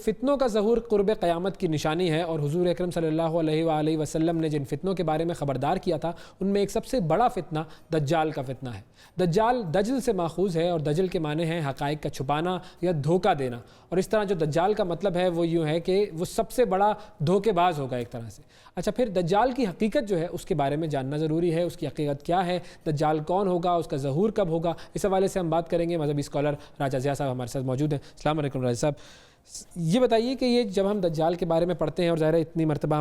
فتنوں کا ظہور قرب قیامت کی نشانی ہے، اور حضور اکرم صلی اللہ علیہ وآلہ وسلم نے جن فتنوں کے بارے میں خبردار کیا تھا ان میں ایک سب سے بڑا فتنہ دجال کا فتنہ ہے۔ دجال دجل سے ماخوذ ہے، اور دجل کے معنی ہیں حقائق کا چھپانا یا دھوکہ دینا، اور اس طرح جو دجال کا مطلب ہے وہ یوں ہے کہ وہ سب سے بڑا دھوکے باز ہوگا ایک طرح سے۔ اچھا، پھر دجال کی حقیقت جو ہے اس کے بارے میں جاننا ضروری ہے، اس کی حقیقت کیا ہے، دجال کون ہوگا، اس کا ظہور کب ہوگا، اس حوالے سے ہم بات کریں گے۔ مذہبی اسکالر راجہ ضیاء صاحب ہمارے ساتھ موجود ہیں۔ السلام علیکم راجہ صاحب، یہ بتائیے کہ یہ جب ہم دجال کے بارے میں پڑھتے ہیں، اور ظاہر ہے اتنی مرتبہ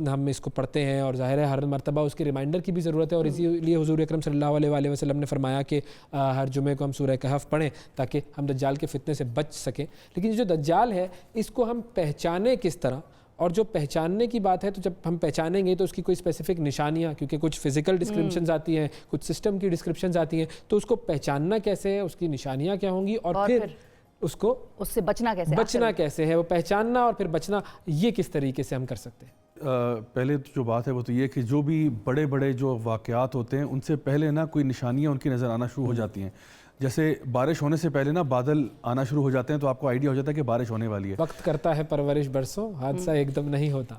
ہم اس کو پڑھتے ہیں، اور ظاہر ہے ہر مرتبہ اس کے ریمائنڈر کی بھی ضرورت ہے، اور اسی لیے حضور اکرم صلی اللہ علیہ وآلہ وسلم نے فرمایا کہ ہر جمعے کو ہم سورہ کہف پڑھیں تاکہ ہم دجال کے فتنے سے بچ سکیں۔ لیکن جو دجال ہے اس کو ہم پہچانیں کس طرح؟ اور جو پہچاننے کی بات ہے تو جب ہم پہچانیں گے تو اس کی کوئی اسپیسیفک نشانیاں، کیونکہ کچھ فزیکل ڈسکرپشنز آتی ہیں، کچھ سسٹم کی ڈسکرپشنز آتی ہیں، تو اس کو پہچاننا کیسے ہے، اس کی نشانیاں کیا ہوں گی، اور پھر اس سے بچنا کیسے ہے، وہ پہچاننا اور پھر بچنا یہ کس طریقے سے ہم کر سکتے ہیں؟ پہلے جو بات ہے وہ تو یہ کہ جو بھی بڑے بڑے جو واقعات ہوتے ہیں ان سے پہلے نا کوئی نشانیاں ان کی نظر آنا شروع ہو جاتی ہیں۔ جیسے بارش ہونے سے پہلے نا بادل آنا شروع ہو جاتے ہیں تو آپ کو آئیڈیا ہو جاتا ہے کہ بارش ہونے والی ہے۔ وقت کرتا ہے پرورش برسوں، حادثہ ایک دم نہیں ہوتا۔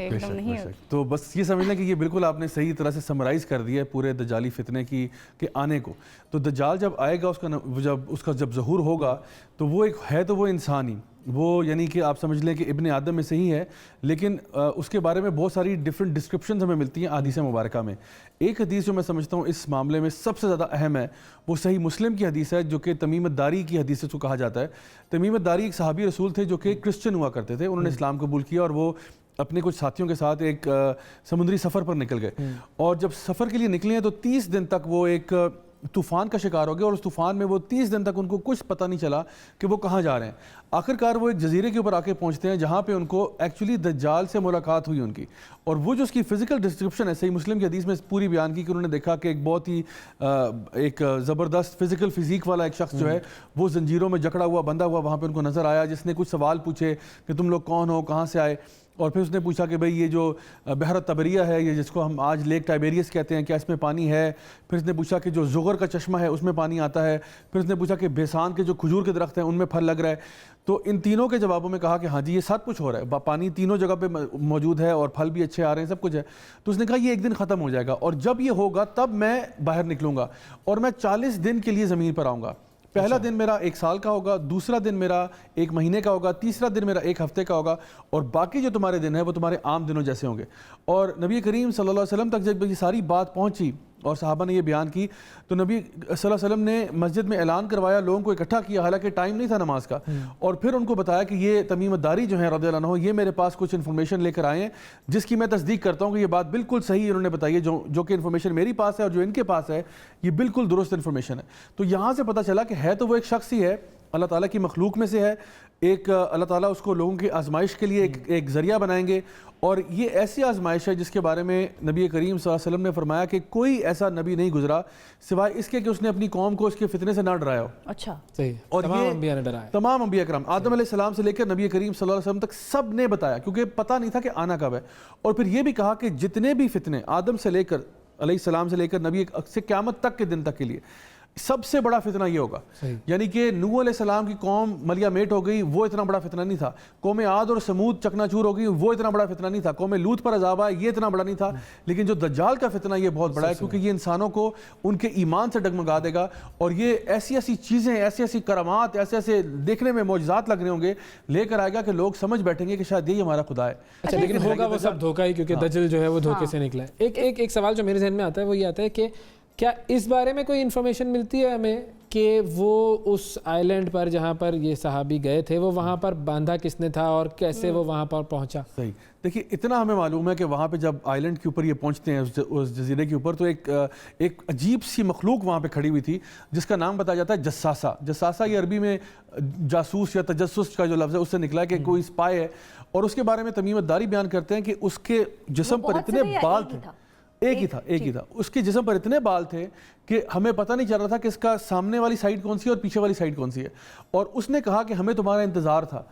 تو بس یہ سمجھنا کہ یہ بالکل آپ نے صحیح طرح سے سمرائز کر دیا ہے پورے دجالی فتنے کی کہ آنے کو۔ تو دجال جب آئے گا، اس کا جب ظہور ہوگا تو وہ ایک ہے تو وہ انسان ہی، وہ یعنی کہ آپ سمجھ لیں کہ ابن آدم میں سے ہی ہے، لیکن اس کے بارے میں بہت ساری ڈیفرنٹ ڈسکرپشنز ہمیں ملتی ہیں احادیث مبارکہ میں۔ ایک حدیث جو میں سمجھتا ہوں اس معاملے میں سب سے زیادہ اہم ہے، وہ صحیح مسلم کی حدیث ہے جو کہ تمیم الداری کی حدیث سے کہا جاتا ہے۔ تمیم الداری ایک صحابی رسول تھے جو کہ کرسچن ہوا کرتے تھے، انہوں نے اسلام قبول کیا اور وہ اپنے کچھ ساتھیوں کے ساتھ ایک سمندری سفر پر نکل گئے، اور جب سفر کے لیے نکلے ہیں تو 30 دن تک وہ ایک طوفان کا شکار ہو گئے، اور اس طوفان میں وہ 30 دن تک ان کو کچھ پتہ نہیں چلا کہ وہ کہاں جا رہے ہیں۔ آخرکار وہ ایک جزیرے کے اوپر آ کے پہنچتے ہیں جہاں پہ ان کو ایکچولی دجال سے ملاقات ہوئی ان کی، اور وہ جو اس کی فزیکل ڈسکرپشن ہے صحیح مسلم کی حدیث میں پوری بیان کی کہ انہوں نے دیکھا کہ ایک بہت ہی ایک زبردست فزیکل فزیک والا ایک شخص جو ہے وہ زنجیروں میں جکڑا ہوا بندھا ہوا وہاں پہ ان کو نظر آیا، جس نے کچھ سوال پوچھے کہ تم لوگ کون ہو، کہاں سے آئے، اور پھر اس نے پوچھا کہ بھئی یہ جو بحر طبریہ ہے، یہ جس کو ہم آج لیک ٹائبیریس کہتے ہیں، کیا اس میں پانی ہے؟ پھر اس نے پوچھا کہ جو زغر کا چشمہ ہے اس میں پانی آتا ہے؟ پھر اس نے پوچھا کہ بیسان کے جو کھجور کے درخت ہیں ان میں پھل لگ رہا ہے؟ تو ان تینوں کے جوابوں میں کہا کہ ہاں جی یہ سب کچھ ہو رہا ہے، پانی تینوں جگہ پہ موجود ہے اور پھل بھی اچھے آ رہے ہیں، سب کچھ ہے۔ تو اس نے کہا یہ ایک دن ختم ہو جائے گا، اور جب یہ ہوگا تب میں باہر نکلوں گا اور میں 40 دن کے لیے زمین پر آؤں گا۔ پہلا دن میرا 1 سال کا ہوگا، دوسرا دن میرا 1 مہینے کا ہوگا، تیسرا دن میرا 1 ہفتے کا ہوگا، اور باقی جو تمہارے دن ہیں وہ تمہارے عام دنوں جیسے ہوں گے۔ اور نبی کریم صلی اللہ علیہ وسلم تک جب یہ ساری بات پہنچی اور صحابہ نے یہ بیان کی تو نبی صلی اللہ علیہ وسلم نے مسجد میں اعلان کروایا، لوگوں کو اکٹھا کیا، حالانکہ ٹائم نہیں تھا نماز کا، اور پھر ان کو بتایا کہ یہ تمیم الداری جو ہیں رضی اللہ عنہ، یہ میرے پاس کچھ انفارمیشن لے کر آئے ہیں جس کی میں تصدیق کرتا ہوں کہ یہ بات بالکل صحیح انہوں نے بتائی ہے، جو کہ انفارمیشن میری پاس ہے اور جو ان کے پاس ہے یہ بالکل درست انفارمیشن ہے۔ تو یہاں سے پتہ چلا کہ ہے تو وہ ایک شخص ہی ہے، اللہ تعالیٰ کی مخلوق میں سے ہے، ایک اللہ تعالیٰ اس کو لوگوں کی آزمائش کے لیے ایک ذریعہ بنائیں گے، اور یہ ایسی آزمائش ہے جس کے بارے میں نبی کریم صلی اللہ علیہ وسلم نے فرمایا کہ کوئی ایسا نبی نہیں گزرا سوائے اس کے کہ اس نے اپنی قوم کو اس کے فتنے سے نہ ڈرایا ہو۔ اچھا، صحیح، اور تمام انبیاء نے ڈرایا، تمام انبیاء کرام آدم علیہ السلام سے لے کر نبی کریم صلی اللہ علیہ وسلم تک سب نے بتایا، کیونکہ پتہ نہیں تھا کہ آنا کب ہے۔ اور پھر یہ بھی کہا کہ جتنے بھی فتنے آدم سے لے کر علیہ السلام سے لے کر نبی سے قیامت تک کے دن تک کے لیے سب سے بڑا فتنہ یہ ہوگا، یعنی کہ نوح علیہ السلام کی قوم ملیا میٹ ہو گئی، وہ اتنا بڑا فتنہ نہیں تھا، قوم عاد اور سمود چکنا چور ہو گئی، وہ اتنا بڑا فتنہ نہیں تھا، قوم لوط پر عذاب آیا، یہ اتنا بڑا نہیں تھا، لیکن جو دجال کا فتنہ یہ بہت بڑا ہے، کیونکہ یہ انسانوں کو ان کے ایمان سے ڈگمگا دے گا، اور یہ ایسی ایسی چیزیں، ایسی ایسی کرامات، ایسے ایسے دیکھنے میں معجزات لگ رہے ہوں گے لے کر آئے گا کہ لوگ سمجھ بیٹھیں گے کہ شاید یہی ہمارا خدا ہے۔ اچھا، لیکن ہوگا وہ سب دھوکہ ہی، کیونکہ دجل جو ہے وہ دھوکے سے نکلا ہے۔ ایک سوال جو میرے ذہن میں آتا ہے وہ یہ آتا ہے کہ کیا اس بارے میں کوئی انفارمیشن ملتی ہے ہمیں کہ وہ اس آئی لینڈ پر جہاں پر یہ صحابی گئے تھے وہ وہاں پر باندھا کس نے تھا اور کیسے وہ وہاں پر پہنچا؟ صحیح، دیکھیے اتنا ہمیں معلوم ہے کہ وہاں پہ جب آئی لینڈ کے اوپر یہ پہنچتے ہیں اس جزیرے کے اوپر، تو ایک عجیب سی مخلوق وہاں پہ کھڑی ہوئی تھی جس کا نام بتایا جاتا ہے جساسہ۔ جساسہ یہ عربی میں جاسوس یا تجسس کا جو لفظ ہے اس سے نکلا ہے کہ کوئی اسپائی ہے، اور اس کے بارے میں تمیم الداری بیان کرتے ہیں کہ اس کے جسم پر اتنے بال تھے، ایک ہی تھا، اس کے جسم پر اتنے بال تھے کہ ہمیں پتہ نہیں چل رہا تھا کہ اس کا سامنے والی سائیڈ کون سی ہے اور پیچھے والی سائیڈ کون سی ہے، اور اس نے کہا کہ ہمیں تمہارا انتظار تھا۔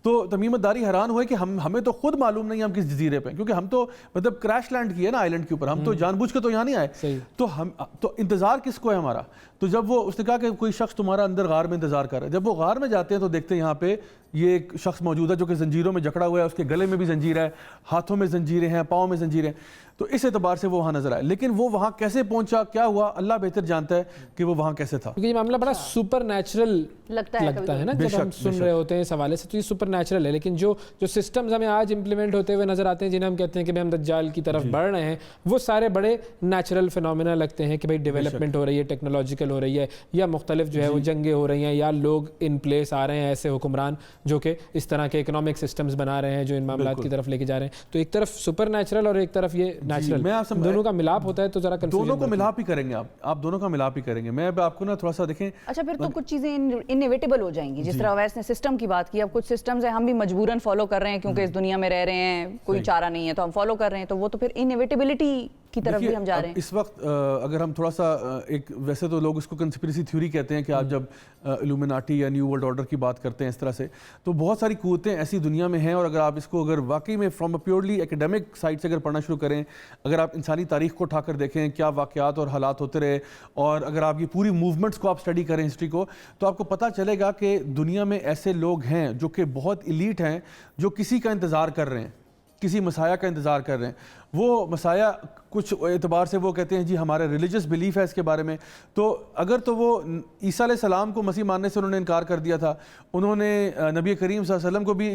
تو تمیم الداری حیران ہوئے کہ ہمیں تو خود معلوم نہیں ہم کس جزیرے پہ، کیونکہ ہم تو مطلب کریش لینڈ کی ہے نا آئی لینڈ کے اوپر، ہم تو جان بوجھ کے تو یہاں نہیں آئے، تو انتظار کس کو ہے ہمارا؟ تو جب وہ اس نے کہا کہ کوئی شخص تمہارا اندر غار میں انتظار کر رہا ہے. جب وہ غار میں جاتے ہیں تو دیکھتے ہیں یہاں پہ یہ ایک شخص موجود ہے جو کہ زنجیروں میں جکڑا ہوا ہے, اس کے گلے میں بھی زنجیر ہے, ہاتھوں میں زنجیریں ہیں, پاؤں میں زنجیریں. تو اس اعتبار سے وہ وہاں نظر آئے, لیکن وہ وہاں کیسے پہنچا, کیا ہوا, اللہ بہتر جانتا ہے کہ وہ وہاں کیسے تھا. کیونکہ یہ معاملہ بڑا سپر نیچرل لگتا ہے نا جب ہم سن رہے ہوتے ہیں اس حوالے سے, تو یہ سپر نیچرل ہے. لیکن جو سسٹمز ہمیں آج امپلیمنٹ ہوتے ہوئے نظر آتے ہیں جنہیں ہم کہتے ہیں کہ ہم دجال کی طرف بڑھ رہے ہیں, وہ سارے بڑے نیچرل فینومینا لگتے ہیں کہ بھائی ڈیولپمنٹ ہو رہی ہے, ٹیکنالوجیکل ہو رہی ہے, یا مختلف جو ہے وہ جنگیں ہو رہی ہیں, یا لوگ ان پلیس آ رہے ہیں ایسے حکمران جو کہ اس طرح کے اکنامک سسٹمز بنا رہے ہیں جو ان معاملات کی طرف لے کے جا رہے ہیں. تو ایک طرف سپر نیچرل اور ایک طرف یہ نیچرل, دونوں کا ملاپ ہوتا ہے تو ذرا دونوں کو ملاپ ہی کریں گے آپ دونوں کا ملاپ ہی کریں گے. میں اب آپ کو نا تھوڑا سا دیکھیں, اچھا پھر تو کچھ چیزیں انیویٹیبل ہو جائیں گی, جس طرح اویس نے سسٹم کی بات کی. اب کچھ سسٹمز ہیں ہم بھی مجبوراً فالو کر رہے ہیں کیونکہ اس دنیا میں رہ رہے ہیں, کوئی چارہ نہیں ہے تو ہم فالو کر رہے ہیں, تو وہ تو پھر انیویٹیبلٹی کی طرف بھی ہم جا رہے ہیں. اس وقت اگر ہم تھوڑا سا ایک, ویسے تو لوگ اس کو کنسپریسی تھیوری کہتے ہیں کہ آپ جب الومناٹی یا نیو ورلڈ آرڈر کی بات کرتے ہیں اس طرح سے, تو بہت ساری قوتیں ایسی دنیا میں ہیں, اور اگر آپ اس کو اگر واقعی میں فرام اے پیورلی ایکیڈیمک سائڈ سے اگر پڑھنا شروع کریں, اگر آپ انسانی تاریخ کو اٹھا کر دیکھیں کیا واقعات اور حالات ہوتے رہے, اور اگر آپ یہ پوری موومنٹس کو آپ اسٹڈی کریں ہسٹری کو, تو آپ کو پتہ چلے گا کہ دنیا میں ایسے لوگ ہیں جو کہ بہت ایلیٹ ہیں, جو کسی کا انتظار کر رہے ہیں, کسی مسایہ کا انتظار کر رہے ہیں. وہ مسایہ کچھ اعتبار سے وہ کہتے ہیں جی ہمارے ریلیجس بلیف ہے اس کے بارے میں, تو اگر تو وہ عیسیٰ علیہ السلام کو مسیح ماننے سے انہوں نے انکار کر دیا تھا, انہوں نے نبی کریم صلی اللہ علیہ وسلم کو بھی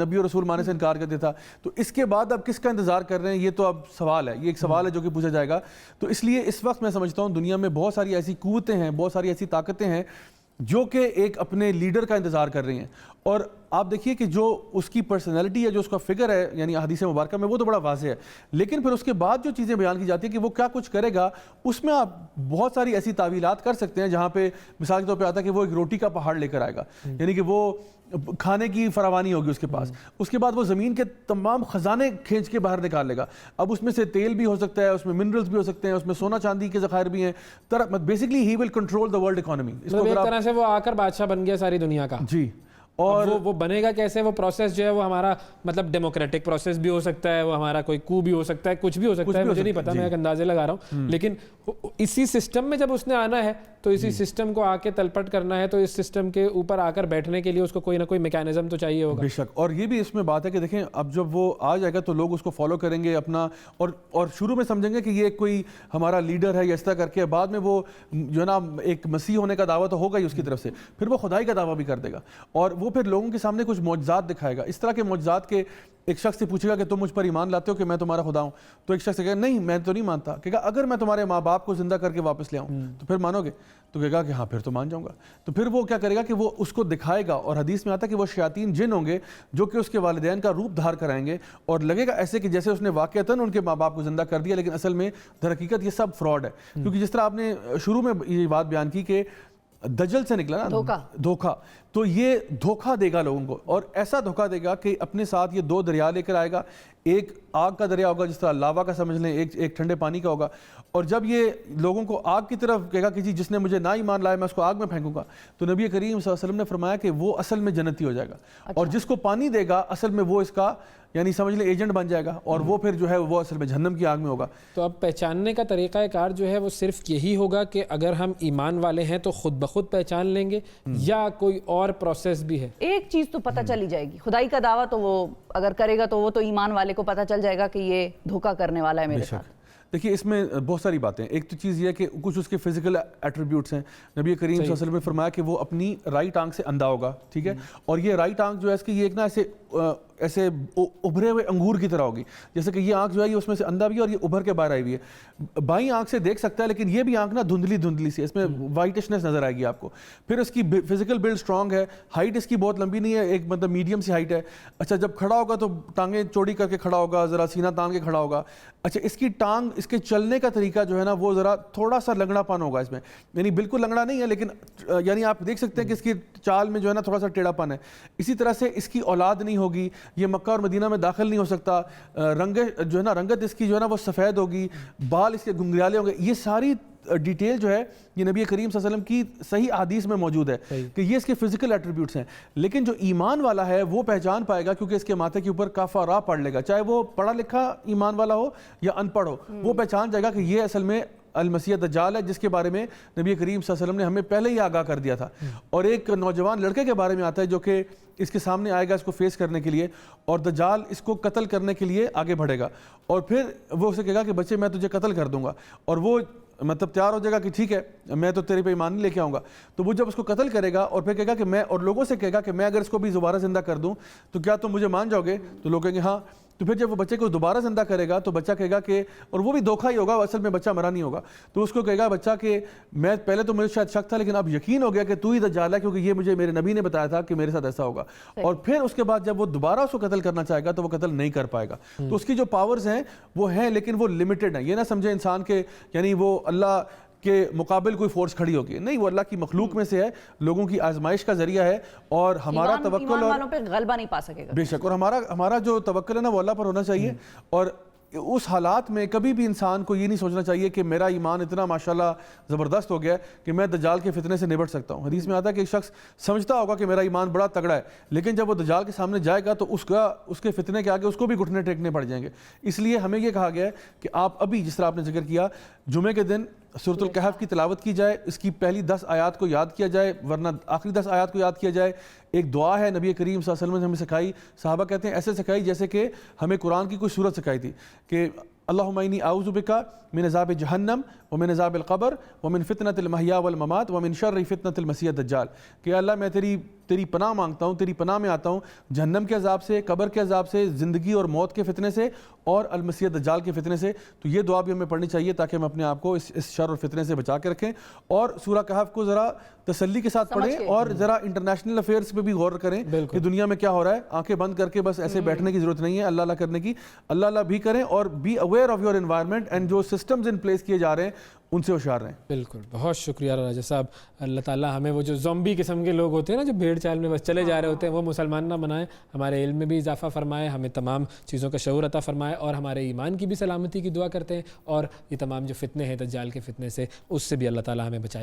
نبی اور رسول ماننے سے انکار کر دیا تھا, تو اس کے بعد اب کس کا انتظار کر رہے ہیں, یہ تو اب سوال ہے, یہ ایک سوال ہے جو کہ پوچھا جائے گا. تو اس لیے اس وقت میں سمجھتا ہوں دنیا میں بہت ساری ایسی قوتیں ہیں, بہت ساری ایسی طاقتیں ہیں جو کہ ایک اپنے لیڈر کا انتظار کر رہی ہیں. اور آپ دیکھیے کہ جو اس کی پرسنالٹی ہے, جو اس کا فگر ہے, یعنی حدیث مبارکہ میں, وہ تو بڑا واضح ہے, لیکن پھر اس کے بعد جو چیزیں بیان کی جاتی ہیں کہ وہ کیا کچھ کرے گا, اس میں آپ بہت ساری ایسی تعویلات کر سکتے ہیں جہاں پہ مثال کے طور پہ آتا ہے کہ وہ ایک روٹی کا پہاڑ لے کر آئے گا, یعنی کہ وہ کھانے کی فراوانی ہوگی اس کے پاس, اس کے بعد وہ زمین کے تمام خزانے کھینچ کے باہر نکال لے گا. اب اس میں سے تیل بھی ہو سکتا ہے, اس میں منرلز بھی ہو سکتے ہیں, اس میں سونا چاندی کے ذخائر بھی ہیں, basically he will control the world economy. ایک طرح سے وہ آ کر بادشاہ بن گیا ساری دنیا کا. جی, اور وہ بنے گا کیسے, وہ پروسیس جو ہے وہ ہمارا مطلب ڈیموکریٹک پروسیس بھی ہو سکتا ہے, وہ ہمارا کوئی کو بھی ہو سکتا ہے, کچھ بھی ہو سکتا ہے, مجھے نہیں پتا, میں ایک اندازے لگا رہا ہوں. لیکن اسی سسٹم میں جب اس نے آنا ہے تو اسی سسٹم کو آ کے تلپٹ کرنا ہے, تو اس سسٹم کے اوپر آ کر بیٹھنے کے لیے اس کو کوئی نہ کوئی میکینزم تو چاہیے ہوگا. بے شک, اور یہ بھی اس میں بات ہے کہ دیکھیں اب جب وہ آ جائے گا تو لوگ اس کو فالو کریں گے اپنا, اور شروع میں سمجھیں گے کہ یہ کوئی ہمارا لیڈر ہے یا اس طرح کر کے, بعد میں وہ جو ہے نا ایک مسیح ہونے کا دعویٰ تو ہوگا ہی اس کی طرف سے, پھر وہ خدائی کا دعویٰ بھی کر دے گا, اور وہ پھر لوگوں کے سامنے کچھ معجزات دکھائے گا. اس طرح کے معجزات کے ایک شخص سے پوچھے گا کہ تم مجھ پر ایمان لاتے ہو کہ میں تمہارا خدا ہوں, تو ایک شخص کہے گا نہیں میں تو نہیں مانتا, کہے گا اگر میں تمہارے ماں باپ کو زندہ کر کے واپس لے آؤں تو پھر مانو گے, تو کہے گا کہ ہاں پھر تو مان جاؤں گا. تو پھر وہ کیا کرے گا کہ وہ اس کو دکھائے گا, اور حدیث میں آتا ہے کہ وہ شیاطین جن ہوں گے جو کہ اس کے والدین کا روپ دھار کرائیں گے, اور لگے گا ایسے کہ جیسے اس نے واقعتاً ان کے ماں باپ کو زندہ کر دیا, لیکن اصل میں در حقیقت یہ سب فراڈ ہے. کیونکہ جس طرح آپ نے شروع میں یہ بات بیان کی کہ دجل سے نکلا نا دھوکا, تو یہ دھوکا دے گا لوگوں کو, اور ایسا دھوکا دے گا کہ اپنے ساتھ یہ دو دریا لے کر آئے گا, ایک آگ کا دریا ہوگا جس طرح لاوا کا سمجھ لیں, ایک ٹھنڈے پانی کا ہوگا, اور جب یہ لوگوں کو آگ کی طرف کہے گا کہ جی جس نے مجھے نہ ایمان لایا میں اس کو آگ میں پھینکوں گا, تو نبی کریم صلی اللہ علیہ وسلم نے فرمایا کہ وہ اصل میں جنتی ہو جائے گا, اور جس کو پانی دے گا اصل میں وہ اس کا یعنی سمجھ لیں ایجنٹ بن جائے گا, اور وہ پھر جو ہے وہ اصل میں جہنم کی آگ میں ہوگا. تو اب پہچاننے کا طریقہ کار جو ہے وہ صرف یہی ہوگا کہ اگر ہم ایمان والے ہیں تو خود بخود پہچان لیں گے, یا کوئی اور پروسیس بھی ہے؟ ایک چیز تو پتہ چل ہی جائے گی, خدائی کا دعویٰ تو وہ اگر کرے گا تو وہ تو ایمان والے کو پتہ چل جائے گا کہ یہ دھوکا کرنے والا ہے میرے ساتھ. دیکھیے اس میں بہت ساری باتیں, ایک تو چیز یہ ہے کہ کچھ اس کے فزیکل ایٹریبیوٹس ہیں. نبی کریم صلی اللہ علیہ وسلم نے فرمایا کہ وہ اپنی رائٹ آنکھ سے اندھا ہوگا, ٹھیک ہے, اور یہ رائٹ آنکھ جو ہے اس کی یہ ایک نا ایسے ابھرے ہوئے انگور کی طرح ہوگی, جیسے کہ یہ آنکھ جو ہے یہ اس میں سے اندھا بھی ہے اور یہ ابھر کے باہر آئی ہوئی ہے. بائیں آنکھ سے دیکھ سکتا ہے, لیکن یہ بھی آنکھ نا دھندلی سی, اس میں وائٹشنس نظر آئے گی آپ کو. پھر اس کی فزیکل بلڈ اسٹرانگ ہے, ہائٹ اس کی بہت لمبی نہیں ہے, ایک مطلب میڈیم سی ہائٹ ہے. اچھا جب کھڑا ہوگا تو ٹانگیں چوڑی کر کے کھڑا ہوگا, ذرا سینہ تان کے کھڑا ہوگا. اچھا اس کی ٹانگ, اس کے چلنے کا طریقہ جو ہے نا وہ ذرا تھوڑا سا لنگڑا پن ہوگا اس میں, یعنی بالکل لنگڑا نہیں ہے لیکن یعنی آپ دیکھ سکتے ہیں کہ اس کی چال میں جو ہے نا تھوڑا سا ٹیڑھا پن ہے. اسی طرح سے اس کی اولاد نہیں ہوگی, یہ مکہ اور مدینہ میں داخل نہیں ہو سکتا. جو ہے نا رنگت اس کی جو ہے نا وہ سفید ہوگی, بال اس کے گنگریالے ہوں گے. یہ ساری ڈیٹیل جو ہے یہ نبی کریم صلی اللہ علیہ وسلم کی صحیح حدیث میں موجود ہے کہ یہ اس کے فزیکل ایٹریبیوٹس ہیں. لیکن جو ایمان والا ہے وہ پہچان پائے گا کیونکہ اس کے ماتھے کے اوپر کافا را پڑھ لے گا, چاہے وہ پڑھا لکھا ایمان والا ہو یا ان پڑھ ہو, وہ پہچان جائے گا کہ یہ اصل میں المسیح دجال ہے جس کے بارے میں نبی کریم صلی اللہ علیہ وسلم نے ہمیں پہلے ہی آگاہ کر دیا تھا. اور ایک نوجوان لڑکے کے بارے میں آتا ہے جو کہ اس کے سامنے آئے گا اس کو فیس کرنے کے لیے, اور دجال اس کو قتل کرنے کے لیے آگے بڑھے گا, اور پھر وہ اسے کہے گا کہ بچے میں تجھے قتل کر دوں گا, اور وہ مطلب تیار ہو جائے گا کہ ٹھیک ہے میں تو تیرے پہ ایمان نہیں لے کے آؤں گا. تو وہ جب اس کو قتل کرے گا اور پھر کہے گا کہ میں, اور لوگوں سے کہے گا کہ میں اگر اس کو بھی دوبارہ زندہ کر دوں تو کیا تم مجھے مان جاؤ گے؟ تو لوگ کہیں گے ہاں. تو پھر جب وہ بچے کو دوبارہ زندہ کرے گا تو بچہ کہے گا کہ, اور وہ بھی دھوکہ ہی ہوگا, اصل میں بچہ مرا نہیں ہوگا, تو اس کو کہے گا بچہ کہ میں پہلے تو مجھے شاید شک تھا لیکن اب یقین ہو گیا کہ تو ہی دجال ہے, کیونکہ یہ مجھے میرے نبی نے بتایا تھا کہ میرے ساتھ ایسا ہوگا. اور پھر اس کے بعد جب وہ دوبارہ اس کو قتل کرنا چاہے گا تو وہ قتل نہیں کر پائے گا. تو اس کی جو پاورز ہیں وہ ہیں لیکن وہ لمیٹڈ ہیں. یہ نہ سمجھے انسان کے یعنی وہ اللہ کے مقابل کوئی فورس کھڑی ہوگی, نہیں, وہ اللہ کی مخلوق میں سے ہے, لوگوں کی آزمائش کا ذریعہ ہے, اور ہمارا توکل ایمان والوں پہ غلبہ نہیں پا سکے گا بے شک, اور ہمارا جو توکل ہے نا وہ اللہ پر ہونا چاہیے. اور اس حالات میں کبھی بھی انسان کو یہ نہیں سوچنا چاہیے کہ میرا ایمان اتنا ماشاءاللہ زبردست ہو گیا ہے کہ میں دجال کے فتنے سے نبٹ سکتا ہوں. حدیث میں آتا ہے کہ ایک شخص سمجھتا ہوگا کہ میرا ایمان بڑا تگڑا ہے, لیکن جب وہ دجال کے سامنے جائے گا تو اس کے فتنے کے آگے اس کو بھی گھٹنے ٹیکنے پڑ جائیں گے. اس لیے ہمیں یہ کہا گیا ہے کہ آپ ابھی جس طرح آپ نے ذکر کیا جمعے کے دن سورۃ الکہف کی تلاوت کی جائے, اس کی پہلی 10 آیات کو یاد کیا جائے, ورنہ آخری 10 آیات کو یاد کیا جائے. ایک دعا ہے نبی کریم صلی اللہ علیہ وسلم نے ہمیں سکھائی, صحابہ کہتے ہیں ایسے سکھائی جیسے کہ ہمیں قرآن کی کوئی سورت سکھائی تھی, کہ اللہم انی اعوذ بک من عذاب جہنم ومن عذاب القبر ومن فتنۃ المحیا والممات ومن شر فتنۃ المسیح الدجال, کہ اللہ میں تیری پناہ مانگتا ہوں, تیری پناہ میں آتا ہوں جہنم کے عذاب سے, قبر کے عذاب سے, زندگی اور موت کے فتنے سے, اور المسیح الدجال کے فتنے سے. تو یہ دعا بھی ہمیں پڑھنی چاہیے تاکہ ہم اپنے آپ کو اس شر اور فتنے سے بچا کے رکھیں, اور سورہ کہف کو ذرا تسلی کے ساتھ پڑھیں, اور ذرا انٹرنیشنل افیئرس پہ بھی غور کریں کہ دنیا میں کیا ہو رہا ہے. آنکھیں بند کر کے بس ایسے بیٹھنے کی ضرورت نہیں ہے, اللہ اللہ کرنے کی, اللہ اللہ بھی کریں, اور be aware of your environment, and جو سسٹمز ان پلیس کیے جا رہے ہیں ان سے ہوشیار رہیں. بالکل, بہت شکریہ راجہ صاحب. اللہ تعالیٰ ہمیں وہ جو زومبی قسم کے لوگ ہوتے ہیں نا جو بھیڑ چال میں بس چلے جا رہے ہوتے ہیں وہ مسلمان نہ بنائیں, ہمارے علم میں بھی اضافہ فرمائے, ہمیں تمام چیزوں کا شعور عطا فرمائے, اور ہمارے ایمان کی بھی سلامتی کی دعا کرتے ہیں, اور یہ تمام جو فتنے ہیں دجال کے فتنے سے اس سے بھی اللہ تعالیٰ ہمیں بچائے.